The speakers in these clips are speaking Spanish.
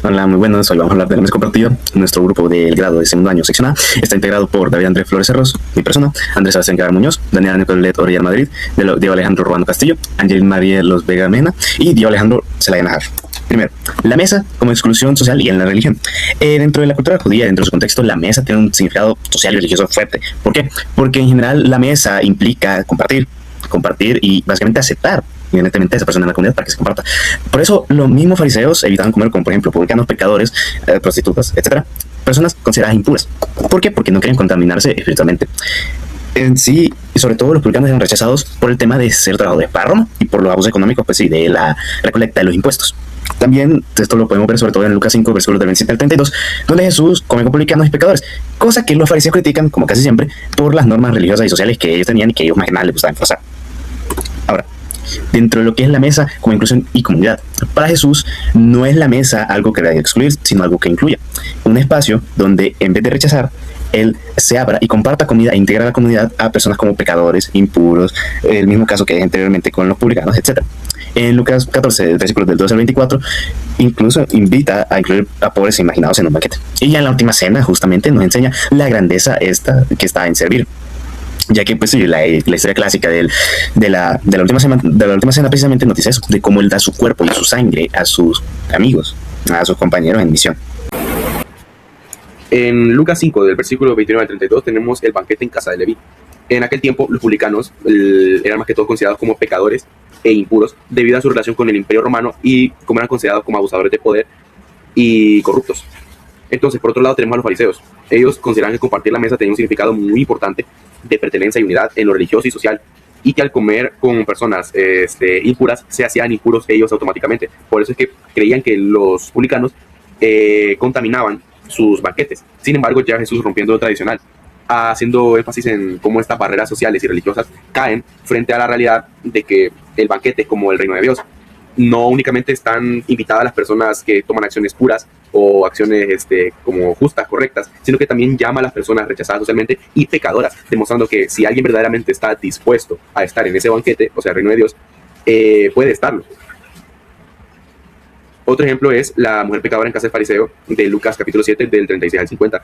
Hola, muy buenos. Hoy vamos a hablar de la mesa compartida. Nuestro grupo del grado de segundo año, sección A, está integrado por David Andrés Flores Cerros, mi persona, Andrés Sebastián Guevara Muñoz, Daniela Nicolet Orellana Madrid, Diego Alejandro Robando Castillo, Angelina María Los Vega Mena y Diego Alejandro Zelaya Najar. Primero, la mesa como exclusión social y en la religión. Dentro de la cultura judía, dentro de su contexto, la mesa tiene un significado social y religioso fuerte. ¿Por qué? Porque en general la mesa implica compartir y básicamente aceptar evidentemente a esa persona en la comunidad para que se comparta. Por eso los mismos fariseos evitaban comer con, por ejemplo, publicanos, pecadores, prostitutas, etcétera, personas consideradas impuras. ¿Por qué? Porque no querían contaminarse espiritualmente. En sí, y sobre todo los publicanos eran rechazados por el tema de ser trabajadores para Roma y por los abusos económicos, pues sí, de la recolecta de los impuestos. También esto lo podemos ver sobre todo en Lucas 5, versículos del 27 al 32, donde Jesús come con publicanos y pecadores, cosa que los fariseos critican, como casi siempre, por las normas religiosas y sociales que ellos tenían y que ellos más que nada les gustaba enforzar. Ahora, dentro de lo que es la mesa como inclusión y comunidad, para Jesús no es la mesa algo que debe excluir, sino algo que incluya. Un espacio donde en vez de rechazar, Él se abra y comparta comida e integra a la comunidad a personas como pecadores, impuros, el mismo caso que dije anteriormente con los publicanos, etc. En Lucas 14, versículos del 12 al 24, incluso invita a incluir a pobres e imaginados en un banquete. Y ya en la última cena justamente nos enseña la grandeza esta que está en servir. Ya que pues sí, la historia clásica de la última cena precisamente nos dice eso, de cómo Él da su cuerpo y su sangre a sus amigos, a sus compañeros en misión. En Lucas 5, del versículo 29 al 32, tenemos el banquete en casa de Leví. En aquel tiempo, los publicanos eran más que todo considerados como pecadores e impuros debido a su relación con el Imperio Romano y como eran considerados como abusadores de poder y corruptos. Entonces, por otro lado, tenemos a los fariseos. Ellos consideran que compartir la mesa tenía un significado muy importante de pertenencia y unidad en lo religioso y social, y que al comer con personas impuras, se hacían impuros ellos automáticamente. Por eso es que creían que los publicanos contaminaban sus banquetes. Sin embargo, ya Jesús, rompiendo lo tradicional, haciendo énfasis en cómo estas barreras sociales y religiosas caen frente a la realidad de que el banquete es como el reino de Dios. No únicamente están invitadas las personas que toman acciones puras o acciones como justas, correctas, sino que también llama a las personas rechazadas socialmente y pecadoras, demostrando que si alguien verdaderamente está dispuesto a estar en ese banquete, o sea, el reino de Dios, puede estarlo. Otro ejemplo es la mujer pecadora en casa del fariseo de Lucas capítulo 7 del 36 al 50.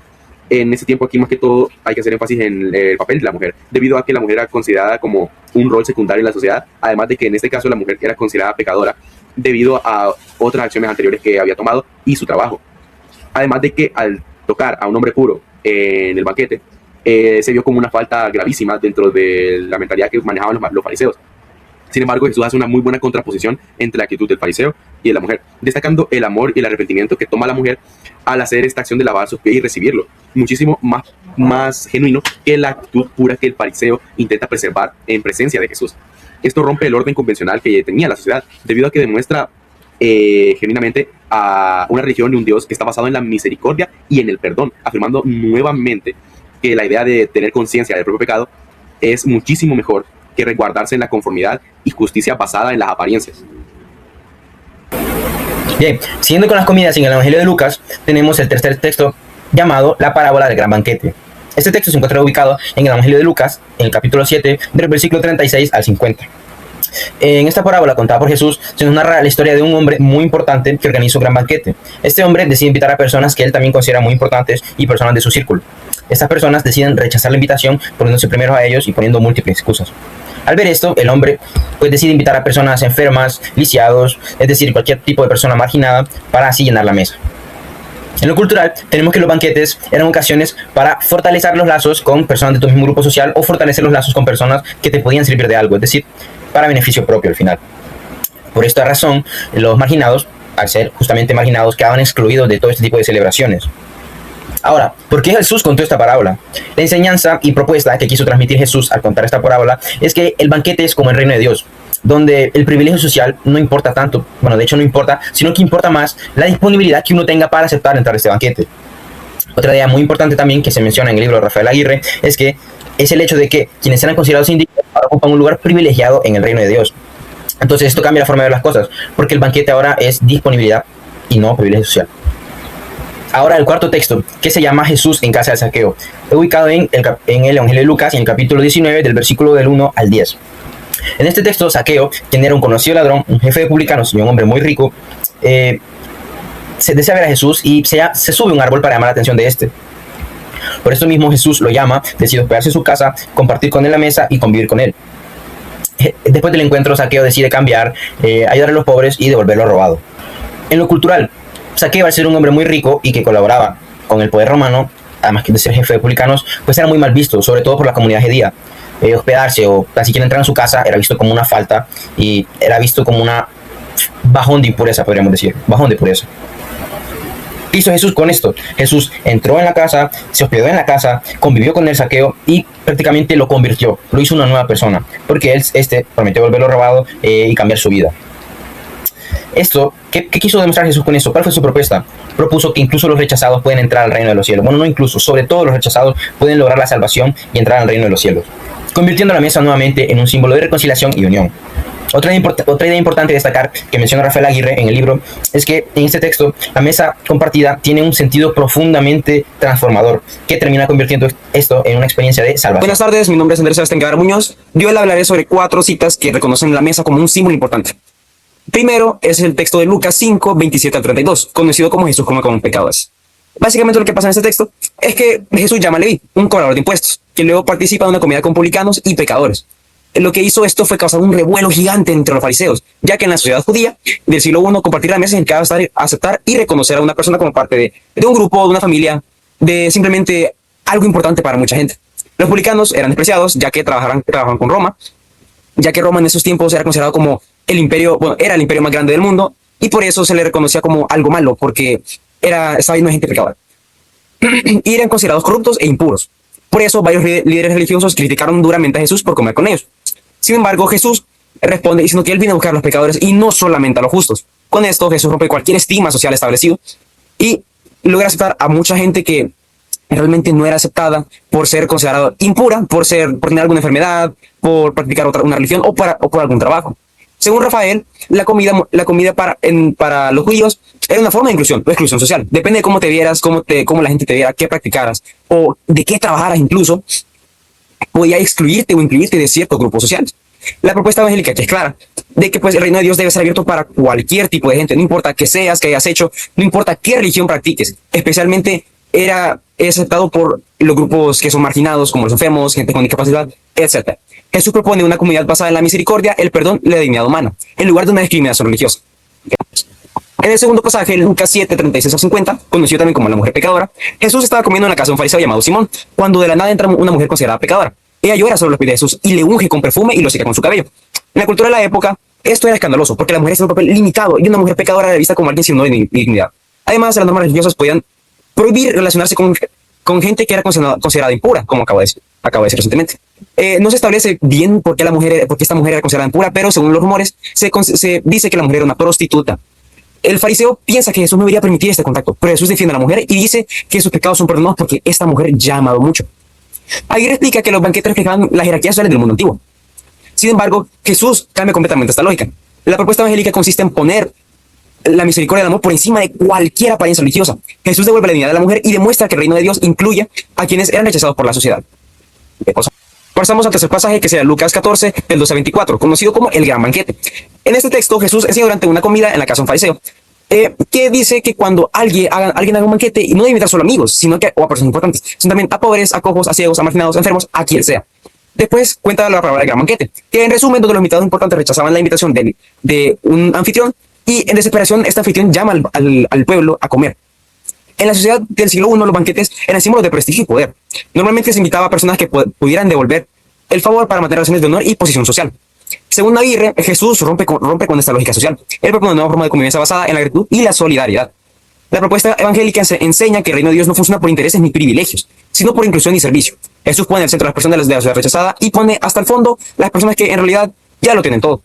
En ese tiempo aquí más que todo hay que hacer énfasis en el papel de la mujer, debido a que la mujer era considerada como un rol secundario en la sociedad, además de que en este caso la mujer era considerada pecadora debido a otras acciones anteriores que había tomado y su trabajo. Además de que al tocar a un hombre puro en el banquete, se vio como una falta gravísima dentro de la mentalidad que manejaban los fariseos. Sin embargo, Jesús hace una muy buena contraposición entre la actitud del fariseo y de la mujer, destacando el amor y el arrepentimiento que toma la mujer al hacer esta acción de lavar sus pies y recibirlo, muchísimo más genuino que la actitud pura que el fariseo intenta preservar en presencia de Jesús. Esto rompe el orden convencional que tenía la sociedad, debido a que demuestra genuinamente a una religión y un Dios que está basado en la misericordia y en el perdón, afirmando nuevamente que la idea de tener conciencia del propio pecado es muchísimo mejor que resguardarse en la conformidad y justicia basada en las apariencias. Bien, siguiendo con las comidas en el Evangelio de Lucas, tenemos el tercer texto llamado la parábola del gran banquete. Este texto se encuentra ubicado en el Evangelio de Lucas, en el capítulo 7, del versículo 36 al 50. En esta parábola contada por Jesús se nos narra la historia de un hombre muy importante que organiza un gran banquete. Este hombre decide invitar a personas que él también considera muy importantes y personas de su círculo. Estas personas deciden rechazar la invitación poniéndose primero a ellos y poniendo múltiples excusas. Al ver esto, el hombre pues decide invitar a personas enfermas, lisiados, es decir, cualquier tipo de persona marginada, para así llenar la mesa. En lo cultural, tenemos que los banquetes eran ocasiones para fortalecer los lazos con personas de tu mismo grupo social o fortalecer los lazos con personas que te podían servir de algo, es decir, para beneficio propio al final. Por esta razón, los marginados, al ser justamente marginados, quedaban excluidos de todo este tipo de celebraciones. Ahora, ¿por qué Jesús contó esta parábola? La enseñanza y propuesta que quiso transmitir Jesús al contar esta parábola es que el banquete es como el reino de Dios, donde el privilegio social no importa tanto, bueno, de hecho no importa, sino que importa más la disponibilidad que uno tenga para aceptar entrar a este banquete. Otra idea muy importante también que se menciona en el libro de Rafael Aguirre es que es el hecho de que quienes eran considerados indignos ahora ocupan un lugar privilegiado en el reino de Dios. Entonces esto cambia la forma de ver las cosas, porque el banquete ahora es disponibilidad y no privilegio social. Ahora el cuarto texto, que se llama Jesús en casa de Zaqueo, ubicado en el Evangelio de Lucas, en el capítulo 19, del versículo del 1 al 10. En este texto, Zaqueo, quien era un conocido ladrón, un jefe de publicanos y un hombre muy rico, se desea ver a Jesús y se sube a un árbol para llamar la atención de este. Por esto mismo Jesús lo llama, decide hospedarse en su casa, compartir con él la mesa y convivir con él. Después del encuentro, Zaqueo decide cambiar, ayudar a los pobres y devolver lo robado. En lo cultural, Zaqueo, al ser un hombre muy rico y que colaboraba con el poder romano, además de ser jefe de publicanos, pues era muy mal visto, sobre todo por la comunidad judía. Hospedarse o tan siquiera entrar en su casa era visto como una falta y era visto como una bajón de impureza, podríamos decir, bajón de pureza. ¿Qué hizo Jesús con esto? Jesús entró en la casa, se hospedó en la casa, convivió con el Zaqueo y prácticamente lo convirtió, lo hizo una nueva persona, porque él prometió volverlo robado y cambiar su vida. Esto, ¿qué quiso demostrar Jesús con esto? ¿Cuál fue su propuesta? Propuso que incluso los rechazados pueden entrar al reino de los cielos. Bueno, no incluso, sobre todo los rechazados pueden lograr la salvación y entrar al reino de los cielos, convirtiendo la mesa nuevamente en un símbolo de reconciliación y unión. Otra idea importante de destacar que menciona Rafael Aguirre en el libro es que en este texto la mesa compartida tiene un sentido profundamente transformador que termina convirtiendo esto en una experiencia de salvación. Buenas tardes, mi nombre es Andrés Sebastián Guevara Muñoz. Yo le hablaré sobre 4 citas que reconocen la mesa como un símbolo importante. Primero es el texto de Lucas 5, 27 al 32, conocido como Jesús come con pecadores. Básicamente lo que pasa en este texto es que Jesús llama a Leví, un cobrador de impuestos, que luego participa de una comida con publicanos y pecadores. Lo que hizo esto fue causar un revuelo gigante entre los fariseos, ya que en la sociedad judía del siglo I compartir la mesa significaba aceptar y reconocer a una persona como parte de un grupo, de una familia, de simplemente algo importante para mucha gente. Los publicanos eran despreciados, ya que trabajaban con Roma, ya que Roma en esos tiempos era considerado como el imperio, bueno, era el imperio más grande del mundo, y por eso se le reconocía como algo malo, porque estaba lleno de gente pecadora. Y eran considerados corruptos e impuros. Por eso varios líderes religiosos criticaron duramente a Jesús por comer con ellos. Sin embargo, Jesús responde diciendo que él vino a buscar a los pecadores y no solamente a los justos. Con esto, Jesús rompe cualquier estigma social establecido y logra aceptar a mucha gente que realmente no era aceptada por ser considerada impura, por tener alguna enfermedad, por practicar una religión o por algún trabajo. Según Rafael, la comida para los judíos era una forma de inclusión o exclusión social. Depende de cómo te vieras, cómo la gente te viera, qué practicaras o de qué trabajaras incluso, podía excluirte o incluirte de ciertos grupos sociales. La propuesta evangélica es clara, de que pues el reino de Dios debe ser abierto para cualquier tipo de gente, no importa qué seas, qué hayas hecho, no importa qué religión practiques. Especialmente es aceptado por los grupos que son marginados, como los enfermos, gente con discapacidad, etc. Jesús propone una comunidad basada en la misericordia, el perdón y la dignidad humana, en lugar de una discriminación religiosa. En el segundo pasaje, Lucas 7, 36 a 50, conocido también como la mujer pecadora, Jesús estaba comiendo en la casa de un fariseo llamado Simón, cuando de la nada entra una mujer considerada pecadora. Ella llora sobre los pies de Jesús y le unge con perfume y lo seca con su cabello. En la cultura de la época, esto era escandaloso, porque la mujer tenía un papel limitado y una mujer pecadora era vista como alguien sin honor ni dignidad. Además, las normas religiosas podían prohibir relacionarse con gente que era considerada impura, como acabo de decir recientemente. No se establece bien por qué esta mujer era considerada impura, pero según los rumores, se dice que la mujer era una prostituta. El fariseo piensa que Jesús no debería permitir este contacto, pero Jesús defiende a la mujer y dice que sus pecados son perdonados porque esta mujer ya ha amado mucho. Aguirre explica que los banquetes reflejaban las jerarquías sociales del mundo antiguo. Sin embargo, Jesús cambia completamente esta lógica. La propuesta evangélica consiste en poner la misericordia del amor por encima de cualquier apariencia religiosa. Jesús devuelve la dignidad de la mujer y demuestra que el reino de Dios incluye a quienes eran rechazados por la sociedad. Pasamos al tercer pasaje, que será Lucas 14, del 12 a 24, conocido como el gran banquete. En este texto, Jesús enseña durante una comida en la casa de un fariseo, que dice que cuando alguien haga un banquete, y no debe invitar solo amigos, sino que a personas importantes, sino también a pobres, a cojos, a ciegos, a marginados, a enfermos, a quien sea. Después cuenta la palabra del gran banquete, que en resumen, donde los invitados importantes rechazaban la invitación de un anfitrión, y en desesperación, este anfitrión llama al pueblo a comer. En la sociedad del siglo I, los banquetes eran símbolos de prestigio y poder. Normalmente se invitaba a personas que pudieran devolver el favor para mantener relaciones de honor y posición social. Según Aguirre, Jesús rompe con esta lógica social. Él propone una nueva forma de convivencia basada en la gratitud y la solidaridad. La propuesta evangélica enseña que el reino de Dios no funciona por intereses ni privilegios, sino por inclusión y servicio. Jesús pone al centro a las personas de la sociedad rechazada y pone hasta el fondo las personas que en realidad ya lo tienen todo.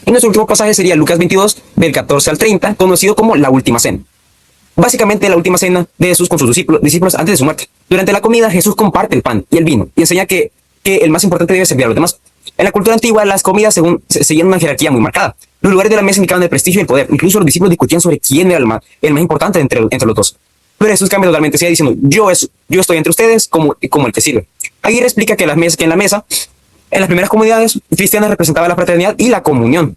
Y nuestro último pasaje sería Lucas 22, del 14 al 30, conocido como la última cena. Básicamente la última cena de Jesús con sus discípulos antes de su muerte. Durante la comida, Jesús comparte el pan y el vino y enseña que el más importante debe servir a los demás. En la cultura antigua, las comidas seguían una jerarquía muy marcada. Los lugares de la mesa indicaban el prestigio y el poder. Incluso los discípulos discutían sobre quién era el más importante entre los dos. Pero Jesús cambia totalmente, sigue diciendo, yo estoy entre ustedes como el que sirve. Aguirre explica que en la mesa, en las primeras comunidades cristianas, representaba la fraternidad y la comunión.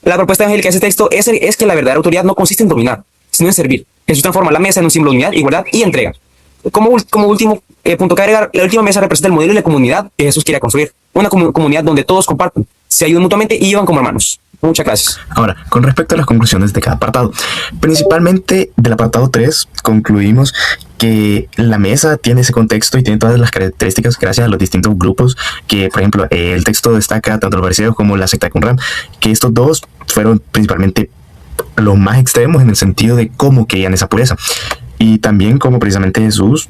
La propuesta evangélica de ese texto es que la verdadera autoridad no consiste en dominar, sino en servir. Jesús transforma la mesa en un símbolo de unidad, igualdad y entrega. Como último punto que agregar, la última mesa representa el modelo de la comunidad que Jesús quiere construir. Una comunidad donde todos comparten, se ayudan mutuamente y llevan como hermanos. Muchas gracias. Ahora, con respecto a las conclusiones de cada apartado, principalmente del apartado 3, concluimos que la mesa tiene ese contexto y tiene todas las características gracias a los distintos grupos que, por ejemplo, el texto destaca tanto los fariseos como la secta de Qumran, que estos dos fueron principalmente los más extremos en el sentido de cómo querían esa pureza. Y también como precisamente Jesús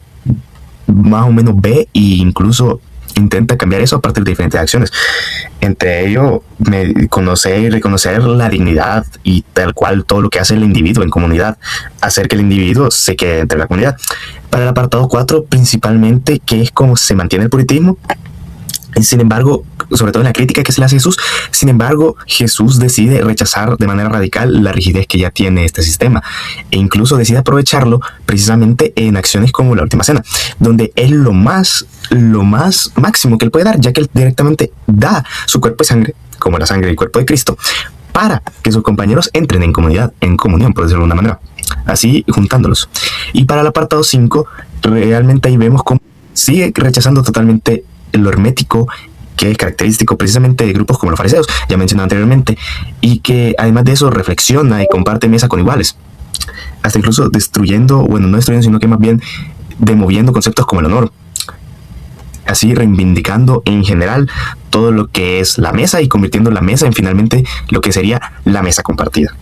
más o menos ve e incluso intenta cambiar eso a partir de diferentes acciones. Entre ello, conocer y reconocer la dignidad y tal cual todo lo que hace el individuo en comunidad, hacer que el individuo se quede entre la comunidad. Para el apartado 4, principalmente, que es cómo se mantiene el puritanismo. Sin embargo, sobre todo en la crítica que se le hace a Jesús, sin embargo, Jesús decide rechazar de manera radical la rigidez que ya tiene este sistema e incluso decide aprovecharlo precisamente en acciones como la última cena, donde es lo más máximo que él puede dar, ya que él directamente da su cuerpo y sangre, como la sangre y el cuerpo de Cristo, para que sus compañeros entren en comunidad, en comunión, por decirlo de alguna manera, así juntándolos. Y para el apartado 5, realmente ahí vemos cómo sigue rechazando totalmente lo hermético, que es característico precisamente de grupos como los fariseos, ya mencionado anteriormente, y que además de eso reflexiona y comparte mesa con iguales, hasta incluso destruyendo, bueno, no destruyendo, sino que más bien demoviendo conceptos como el honor, así reivindicando en general todo lo que es la mesa y convirtiendo la mesa en finalmente lo que sería la mesa compartida.